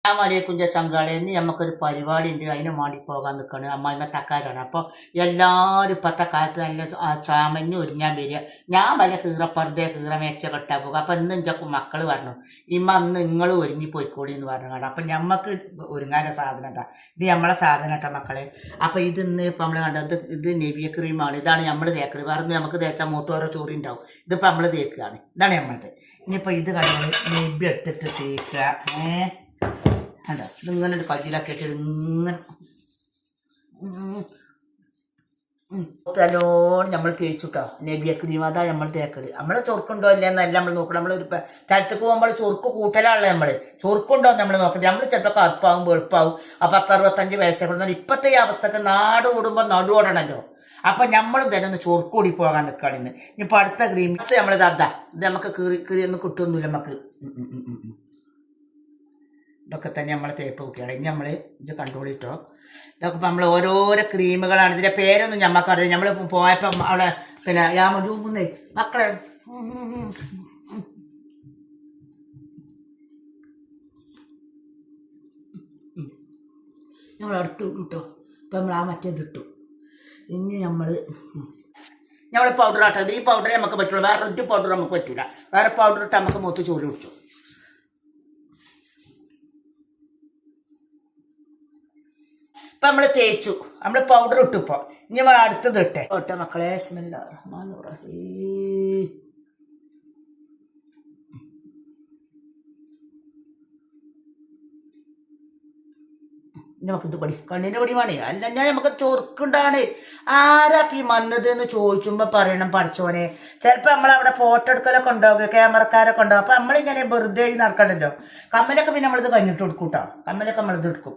അസ്സലാമലൈക്കും ചങ്കാളെ. ഇന്ന് നമുക്കൊരു പരിപാടി ഉണ്ട്, അതിന് വേണ്ടി പോകാൻ നിൽക്കണം. അമ്മായിമ്മ തക്കാരാണ്. അപ്പോൾ എല്ലാവരും ഇപ്പോഴത്തെ കാലത്ത് നല്ല ചാമഞ്ഞ് ഒരുങ്ങാൻ വരിക. ഞാൻ വല്ല കീറപ്പറുതെ കീറ മേച്ച കെട്ടാൻ പോകുക. അപ്പം ഇന്ന് എൻ്റെ മക്കൾ പറഞ്ഞു, അന്ന് നിങ്ങൾ ഒരുങ്ങി പോയിക്കോളി എന്ന് പറഞ്ഞു. അപ്പം ഞമ്മക്ക് ഒരുങ്ങാൻ്റെ സാധനം എന്താ ഇത്? നമ്മളെ സാധനം കേട്ടോ മക്കളെ. അപ്പം ഇതിന്ന് ഇപ്പം നമ്മൾ കണ്ടത് ഇത് നെവിയ ക്രീമാണ്. ഇതാണ് നമ്മൾ തേക്കല്. വേറെ നമുക്ക് തേച്ചാൽ മൂത്തോരോ ചോറി ഉണ്ടാവും. ഇതിപ്പോൾ നമ്മൾ തേക്കുകയാണ്. ഇതാണ് നമ്മളത്. ഇനിയിപ്പോൾ ഇത് കഴിഞ്ഞ് നെബി എടുത്തിട്ട് തേക്കുക. കണ്ടോ, ഇതിങ്ങനെ ഒരു കല്ലിലാക്കി വെച്ചിട്ട് ഇങ്ങനെ നല്ലോണം നമ്മൾ തേച്ചിട്ടോ നെബിയ ക്രീം. അതാ നമ്മൾ തേക്കല്. നമ്മൾ ചൊറുക്കുണ്ടോ ഇല്ലെന്നല്ല നമ്മൾ നോക്കണം. നമ്മളൊരു സ്ഥലത്തേക്ക് പോകുമ്പോൾ ചൊറുക്ക് കൂട്ടലാണല്ലോ. നമ്മൾ ചൊറുക്കുണ്ടോ നമ്മൾ നോക്കുന്നത്. നമ്മൾ ചിലപ്പോൾ കറുപ്പാവും വെളുപ്പാവും. 10-65 വയസ്സൊക്കെ. ഇപ്പോഴത്തെ ഈ അവസ്ഥക്ക് നാട് ഓടുമ്പോൾ നടുവോടണല്ലോ. അപ്പം നമ്മളും തന്നെ ഒന്ന് ചൊറുക്കൂടി പോകാൻ നിൽക്കുകയാണ് ഇന്ന്. ഇനിയിപ്പോൾ അടുത്ത ക്രീം നമ്മളിത് അതാ. ഇത് നമുക്ക് കീറിയൊന്നും കിട്ടുമൊന്നുമില്ല നമുക്ക്. ഇതൊക്കെ തന്നെ നമ്മളെ തേപ്പ് കുട്ടിയാണ്. ഇനി നമ്മൾ ഇത് കണ്ടുപിടിട്ടോ. ഇതൊക്കെ ഇപ്പം നമ്മൾ ഓരോരോ ക്രീമുകളാണ്. ഇതിൻ്റെ പേരൊന്നും ഞമ്മക്കറിയാം. നമ്മൾ പോയപ്പം അവിടെ പിന്നെ യാമൂന്നേ മക്കളെ നമ്മൾ അടുത്ത് കിട്ടോ. ഇപ്പം നമ്മൾ ആ മറ്റേത് ഇട്ടു. ഇനി നമ്മൾ പൗഡർ ആട്ടത്. ഈ പൗഡറേ നമുക്ക് പറ്റുള്ളൂ. വേറെ ഒരു പൗഡർ നമുക്ക് പറ്റില്ല. വേറെ പൗഡർ ഇട്ട് നമുക്ക് മൂത്ത് ചോറ് കുടിച്ചു. ഇപ്പം നമ്മൾ തേച്ചു, നമ്മൾ പൗഡർ ഇട്ടു. ഇപ്പോൾ ഇനി നമ്മൾ അടുത്തത് ഇട്ടെ ഒട്ട മക്കളെ. ബിസ്മില്ലാഹിർ റഹ്മാനിർ റഹീം. നമുക്കിത് പടി കണ്ണിൻ്റെ പടിയുമാണ്. അല്ല ഞാൻ നമുക്ക് ചൊറുക്കുണ്ടാണ്. ആരാ ഈ വന്നത് എന്ന് ചോദിച്ചുമ്പോൾ പറയണം പഠിച്ചോനെ. ചിലപ്പോൾ നമ്മളവിടെ ഫോട്ടോ എടുക്കലൊക്കെ ഉണ്ടാവുക, ക്യാമറക്കാരൊക്കെ ഉണ്ടാവും. അപ്പം നമ്മളിങ്ങനെ വെറുതെ നടക്കണ്ടല്ലോ. കമ്മലൊക്കെ പിന്നെ നമ്മളിത് കഴിഞ്ഞിട്ട് കൊടുക്കും കേട്ടോ. കമ്മലൊക്കെ നമ്മളിത് എടുക്കും.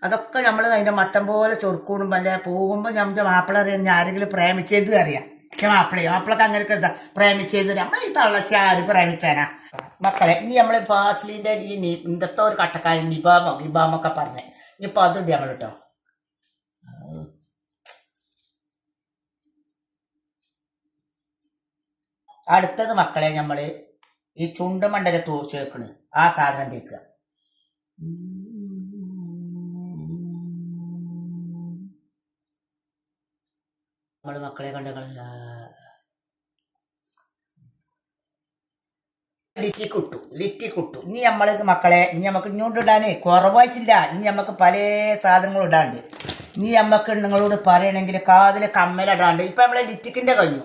അതൊക്കെ നമ്മൾ അതിൻ്റെ മട്ടം പോലെ ചൊറുക്കൂടും. വല്ല പോകുമ്പോൾ നമ്മുടെ മാപ്പിള അറിയാം. ഞാൻ ആരെങ്കിലും പ്രേമിച്ചത് അറിയാം. മാപ്പിളൊക്കെ അങ്ങനെയൊക്കെ എന്താ പ്രേമിച്ചത്. നമ്മൾ ഈ തള്ളച്ച ആര് പ്രേമിച്ചാനാ മക്കളെ. ഇനി നമ്മൾ ഫാസ്ലിൻ്റെ ഈ ഇന്നത്തെ ഒരു കട്ടക്കാരൻ നിബാമൊക്കെ പറഞ്ഞേ. ഇനിയിപ്പോൾ അതുണ്ട് നമ്മൾ കേട്ടോ. അടുത്തത് മക്കളെ നമ്മൾ ഈ ചുണ്ടുമണ്ടല ചേർക്കണ് ആ സാധനം തേക്കുക. നമ്മൾ മക്കളെ കണ്ട ലിറ്റി കുട്ടു. ഇനി നമ്മൾ മക്കളെ ഇനി നമുക്ക് ഇങ്ങോട്ട് ഇടാനേ കുറവായിട്ടില്ല. ഇനി നമുക്ക് പല സാധനങ്ങളും ഇടാണ്ട്. ഇനി നമുക്ക് നിങ്ങളോട് പറയണമെങ്കിൽ കാതിൽ കമ്മലിടാണ്ട്. ഇപ്പം നമ്മളെ ലിറ്റിക്കിൻ്റെ കഴിഞ്ഞു.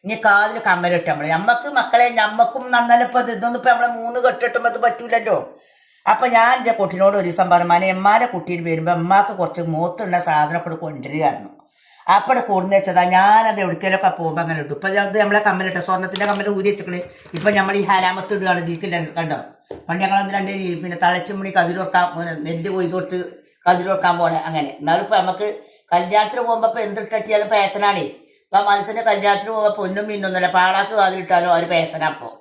ഇനി കാതിൽ കമ്മലിട്ട് നമ്മക്ക് മക്കളെ ഞമ്മക്കും നന്നലപ്പോൾ ഇതൊന്നും ഇപ്പം നമ്മളെ 3 കെട്ടിട്ടുമ്പോൾ അത് പറ്റൂലല്ലോ. അപ്പം ഞാൻ എൻ്റെ കുട്ടീനോട് ഒരു ദിവസം പറഞ്ഞു, എമ്മാരെ കുട്ടിയിൽ വരുമ്പോൾ അമ്മക്ക് കുറച്ച് മൂത്തുള്ള സാധനമൊക്കെ കൊണ്ടുവരികയായിരുന്നു. അപ്പോൾ കൂടുന്ന വെച്ചതാ. ഞാനത് എവിടേക്കെങ്കിലൊക്കെ പോകുമ്പോൾ അങ്ങനെ ഇട്ടു. ഇപ്പം അത് നമ്മളെ കമ്മലിട്ട സ്വർണ്ണത്തിൻ്റെ കമ്മൽ ഊരി വെച്ചിട്ട് ഇപ്പം നമ്മൾ ഈ ഹരാമത്ത് ഇടുകയാണ്. ഇതിക്കില്ല കണ്ടോ. പണ്ട് ഞങ്ങൾ രണ്ട് പിന്നെ തളച്ചുമണി കതിരൊക്കാൻ നെല്ല് കൊയ്തൊട്ട് കതിരൊക്കാൻ പോണേ അങ്ങനെ. എന്നാലും ഇപ്പം നമുക്ക് കല്യാണത്തിന് പോകുമ്പോൾ ഇപ്പം എന്തിട്ടിയാലും പേസനാണേ. ഇപ്പം മനസ്സിൻ്റെ കല്യാണത്തിന് പോകുമ്പോൾ പൊന്നും മീനൊന്നുമല്ല. പാടാക്ക് കാതിലിട്ടാലോ ഒരു പേസനാപ്പോൾ.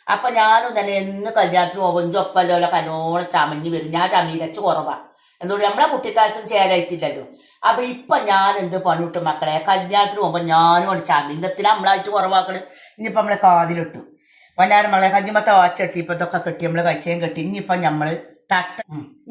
അപ്പം ഞാനും തന്നെ എന്ന് കല്യാണത്തിന് പോകുമ്പോൾ ഒപ്പല്ലോ കല്ലോളം ചമഞ്ഞ് വരും. ഞാൻ ചമീരച്ച് കുറവാണ്. എന്തുകൊണ്ട് നമ്മളെ കുട്ടിക്കാലത്ത് ചേരായിട്ടില്ലല്ലോ. അപ്പം ഇപ്പം ഞാൻ എന്ത് പണിവിട്ടു മക്കളെ. കല്യാണത്തിന് പോകുമ്പോൾ ഞാനും കൊണ്ട് ചമീനത്തിന് നമ്മളായിട്ട് കുറവാക്കണ്. ഇനിയിപ്പം നമ്മളെ കാതിലിട്ടു. പണ്ടാരം മകളെ കഞ്ഞിമത്തെ വാച്ചെട്ടി ഇപ്പം ഇതൊക്കെ കെട്ടി നമ്മൾ കഴിച്ചേം കെട്ടി. ഇനിയിപ്പം നമ്മൾ തട്ട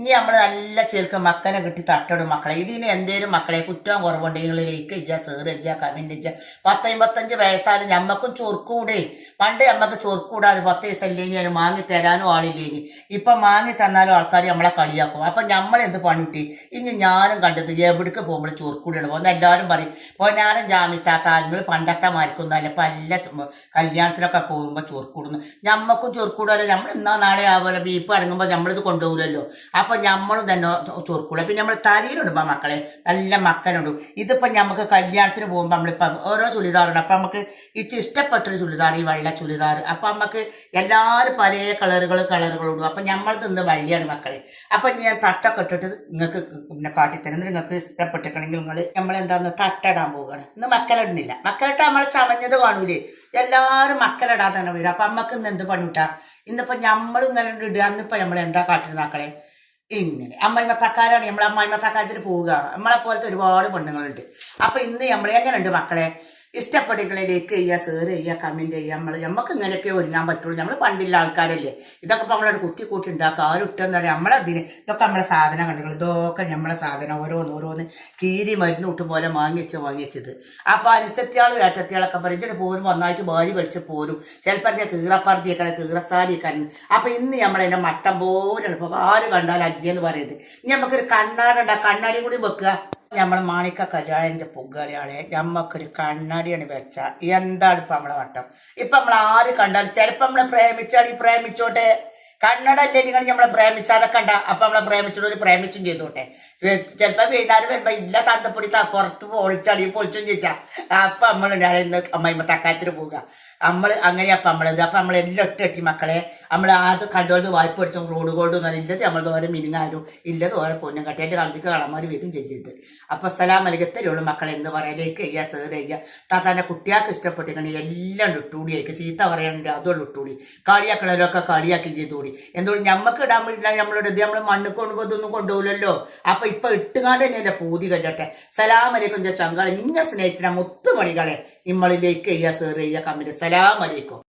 ഇനി നമ്മൾ നല്ല ചേർക്ക് മക്കനെ കിട്ടി തട്ടടും മക്കളെ. ഇതിന് എന്തേലും മക്കളെ കുറ്റവും കുറവുണ്ടെങ്കിൽ ലൈക്ക് ചെയ്യുക, ഷെയർ ചെയ്യുക, കമൻറ്റ് ചെയ്യുക. 10-55 വയസ്സായാലും ഞമ്മക്കും ചൊറുക്കൂടെ. പണ്ട് ഞമ്മക്ക് ചൊറുക്കൂടാനും 10 വയസ്സല്ലെങ്കിൽ വാങ്ങി തരാനും ആളില്ലേനി. ഇപ്പം വാങ്ങി തന്നാലും ആൾക്കാർ നമ്മളെ കളിയാക്കും. അപ്പം നമ്മളെന്ത് പണിട്ടി. ഇനി ഞാനും കണ്ടത് എവിടേക്ക് പോകുമ്പോൾ ചൊറുക്കൂടിയാണ് പോകുന്നത്. എല്ലാവരും പറയും ഞാനും ജാമിത്താത്ത നിങ്ങൾ പണ്ടത്തെ മാരിക്കൊന്നല്ല. ഇപ്പം എല്ലാ കല്യാണത്തിനൊക്കെ പോകുമ്പോൾ ചൊറുക്കൂടുന്നു. ഞമ്മക്കും ചൊറുക്കൂടാലോ. നമ്മൾ എന്നാ നാളെ ആവുമല്ലോ ബീഫ് അടങ്ങുമ്പോൾ നമ്മളിത് കൊണ്ടുപോകില്ലല്ലോ. അപ്പം നമ്മളും തന്നെ ചൊറുക്കൂടും. പിന്നെ നമ്മൾ തലയിലിടുമ്പോൾ മക്കളെ നല്ല മക്കനിടും. ഇതിപ്പം നമുക്ക് കല്യാണത്തിന് പോകുമ്പോൾ നമ്മളിപ്പം ഓരോ ചുരിദാറുണ്ട്. അപ്പം നമുക്ക് ഇഷ്ടപ്പെട്ടൊരു ചുരിദാർ ഈ വെള്ള ചുരിദാർ. അപ്പം നമുക്ക് എല്ലാവരും പല കളറുകളും ഇടും. അപ്പം നമ്മൾ തിന്ന് വള്ളിയാണ് മക്കളെ. അപ്പം ഞാൻ തട്ടൊക്കെ ഇട്ടിട്ട് നിങ്ങൾക്ക് പിന്നെ കാട്ടിത്തരുന്നത് നിങ്ങൾക്ക് ഇഷ്ടപ്പെട്ടിട്ടുണ്ടെങ്കിൽ നമ്മളെന്താന്ന് തട്ടിടാൻ പോവുകയാണ്. ഇന്ന് മക്കളിടുന്നില്ല. മക്കളിട്ട് നമ്മൾ ചമഞ്ഞത് കാണൂലേ. എല്ലാവരും മക്കളിടാൻ തന്നെ വരും. അപ്പം നമുക്ക് ഇന്ന് എന്ത് പണിട്ടാ. ഇന്നിപ്പോൾ നമ്മളും ഇങ്ങനെ ഇടുക. അന്നിപ്പോൾ നമ്മൾ എന്താ കാട്ടുന്നത് മക്കളെ. ഇങ്ങനെ അമ്മായിമ്മ തക്കാരാണ്. നമ്മൾ അമ്മായിമ്മ തക്കാരത്തിൽ പോവുക. നമ്മളെ പോലത്തെ ഒരുപാട് പെണ്ണുങ്ങളുണ്ട്. അപ്പം ഇന്ന് നമ്മൾ എങ്ങനെയുണ്ട് മക്കളെ. ഇഷ്ടപ്പെട്ടെങ്കിലേക്ക് ചെയ്യുക, ഷെയർ ചെയ്യുക, കമന്റ് ചെയ്യുക. നമുക്ക് ഇങ്ങനെയൊക്കെ ഒരുങ്ങാൻ പറ്റുള്ളൂ. നമ്മൾ പണ്ടുള്ള ആൾക്കാരല്ലേ. ഇതൊക്കെ ഇപ്പൊ നമ്മളൊരു കുത്തി കൂട്ടി ഉണ്ടാക്കുക. ആരും ഇട്ടെന്ന് പറയാം നമ്മളതിന്. ഇതൊക്കെ നമ്മളെ സാധനം കണ്ടുകൾ. ഇതൊക്കെ നമ്മളെ സാധനം ഓരോന്ന് കീരി മരുന്ന് കൂട്ടും പോലെ വാങ്ങിച്ചത്. അപ്പൊ അനുസത്തിയാളും ഏട്ടത്തിയാളൊക്കെ പറയും പോരും ഒന്നായിട്ട് വാരി വലിച്ച് പോരും. ചിലപ്പോൾ കീറപ്പറത്തിയേക്കാൾ കീറസാരിയേക്കാൻ. അപ്പൊ ഇന്ന് നമ്മളതിന്റെ മട്ടം പോലെ ഇപ്പൊ ആര് കണ്ടാലും അജ്ജെന്ന് പറയുന്നത്. ഇനി നമുക്കൊരു കണ്ണാടി കണ്ണാടി കൂടി വെക്കുക. നമ്മൾ മാണിക്ക കജായന്റെ പൊങ്കാളിയാളെ നമ്മക്കൊരു കണ്ണാടിയാണ് വെച്ച എന്താണ് ഇപ്പൊ നമ്മളെ വട്ടം. ഇപ്പൊ നമ്മൾ ആര് കണ്ടാലും ചിലപ്പോ നമ്മളെ പ്രേമിച്ചോട്ടെ. കണ്ണടല്ലേ നിങ്ങൾ നമ്മളെ പ്രേമിച്ചാതെ കണ്ട. അപ്പൊ നമ്മളെ പ്രേമിച്ചോട് പ്രേമിച്ചും ചെയ്തോട്ടെ. ചിലപ്പോ വൈകുന്നേരം വരുമ്പോ ഇല്ല തന്തപ്പൊടി പുറത്ത് പൊളിച്ചും ചോദിച്ചാ അപ്പൊ നമ്മൾ ഇന്ന് അമ്മയമ്മ തക്കാത്തിന് പോവുക. അങ്ങനെയാ അപ്പൊ നമ്മളത്. അപ്പൊ നമ്മളെല്ലാം ഒട്ടി മക്കളെ നമ്മൾ ആദ്യം കണ്ടോളത് വായ്പ പഠിച്ചും റോഡ് ഗോൾഡ് ഒന്നും ഇല്ലത് നമ്മൾ ഓരോ മിനിങ്ങാലും ഇല്ലത് ഓരോ പൊന്നും കട്ടി എന്റെ കളത്തിക്ക് കളമാര് വരും ചെയ്ത്. അപ്പൊ സലാം അലികത്തരുള്ളൂ മക്കളെ എന്ന് പറയാലേക്ക് ചെയ്യുക, സേർ ചെയ്യുക. താത്താന്റെ കുട്ടിയാൾക്ക് ഇഷ്ടപ്പെട്ടിട്ടുണ്ടെങ്കിൽ എല്ലാം ഇട്ടുകൂടിയായിരിക്കും. ചീത്ത പറയാനുണ്ട് അതുകൊണ്ട് ഇട്ടുകൂടി. കളിയാക്കണവരൊക്കെ കളിയാക്കി ചെയ്തുകൂടി. എന്തുകൊണ്ട് ഞമ്മക്ക് ഇടാൻ വേണ്ടിയില്ല നമ്മളുടെ ഇത് നമ്മൾ മണ്ണ് കൊണ്ടുപോ ഇതൊന്നും കൊണ്ടുപോകില്ലല്ലോ. അപ്പൊ ഇപ്പൊ ഇട്ടുകാണ്ട് തന്നെ എന്റെ പൂതി കഴിച്ചട്ടെ. സലാം അലൈക്കും ചങ്കാളെ ഇന്ന സ്നേഹിച്ചിന മുത്തുമണികളെ ഇമ്മളിലേക്ക് ചെയ്യുക, സേർ ചെയ്യുക, കമ്മിറ്റ്. സലാം അലൈക്കും.